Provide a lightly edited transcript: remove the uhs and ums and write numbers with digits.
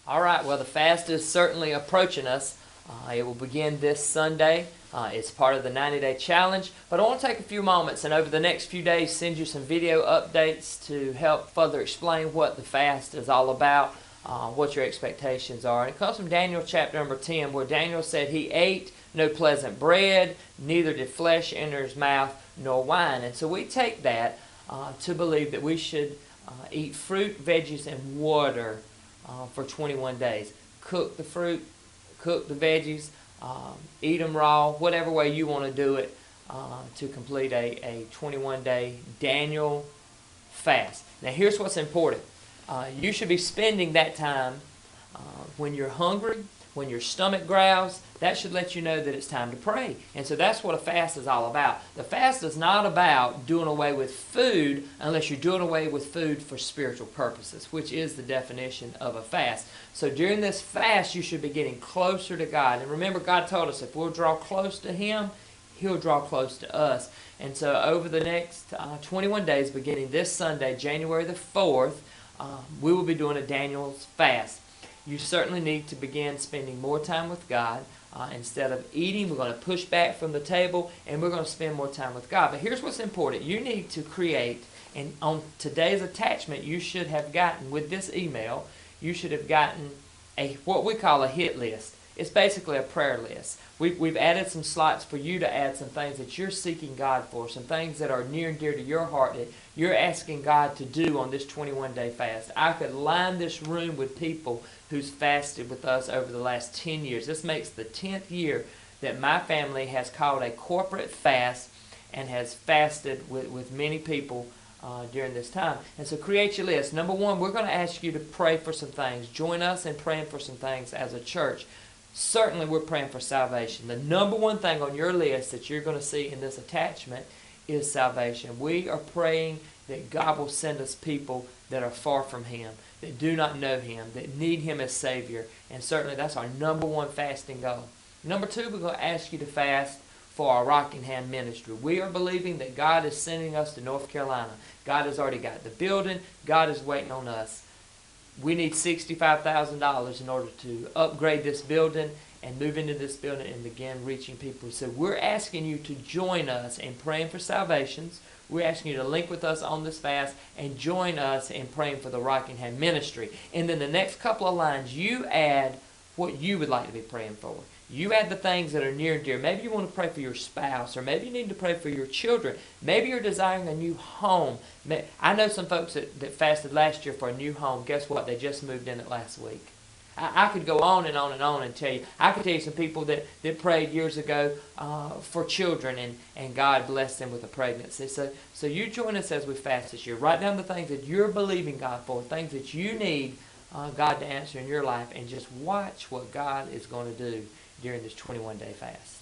All right, well, the fast is certainly approaching us. It will begin this Sunday. It's part of the 90-day challenge. But I want to take a few moments and over the next few days send you some video updates to help further explain what the fast is all about, what your expectations are. And it comes from Daniel chapter number 10, where Daniel said he ate no pleasant bread, neither did flesh enter his mouth, nor wine. And so we take that to believe that we should eat fruit, veggies, and water for 21 days. Cook the fruit, cook the veggies, eat them raw, whatever way you want to do it to complete a 21-day Daniel fast. Now here's what's important. You should be spending that time when you're hungry, when your stomach growls. That should let you know that it's time to pray. And so that's what a fast is all about. The fast is not about doing away with food unless you're doing away with food for spiritual purposes, which is the definition of a fast. So during this fast, you should be getting closer to God. And remember, God told us if we'll draw close to Him, He'll draw close to us. And so over the next 21 days, beginning this Sunday, January the 4th, we will be doing a Daniel's fast. You certainly need to begin spending more time with God. Instead of eating, we're going to push back from the table and we're going to spend more time with God. But here's what's important. You need to create, and on today's attachment, you should have gotten, with this email, you should have gotten what we call a hit list. It's basically a prayer list. We've added some slots for you to add some things that you're seeking God for, some things that are near and dear to your heart that you're asking God to do on this 21-day fast. I could line this room with people who's fasted with us over the last 10 years. This makes the 10th year that my family has called a corporate fast and has fasted with many people during this time. And so create your list. Number one, we're going to ask you to pray for some things. Join us in praying for some things as a church. Certainly we're praying for salvation. The number one thing on your list that you're going to see in this attachment is salvation. We are praying that God will send us people that are far from Him, that do not know Him, that need Him as Savior. And certainly that's our number one fasting goal. Number two, we're going to ask you to fast for our Rockingham ministry. We are believing that God is sending us to North Carolina. God has already got the building. God is waiting on us. We need $65,000 in order to upgrade this building and move into this building and begin reaching people. So we're asking you to join us in praying for salvations. We're asking you to link with us on this fast and join us in praying for the Rockingham ministry. And then the next couple of lines, you add what you would like to be praying for. You add the things that are near and dear. Maybe you want to pray for your spouse, or maybe you need to pray for your children. Maybe you're desiring a new home. I know some folks that fasted last year for a new home. Guess what? They just moved in it last week. I could go on and on and on and tell you. I could tell you some people that prayed years ago for children, and God blessed them with a pregnancy. So you join us as we fast this year. Write down the things that you're believing God for, things that you need God to answer in your life, and just watch what God is going to do during this 21-day fast.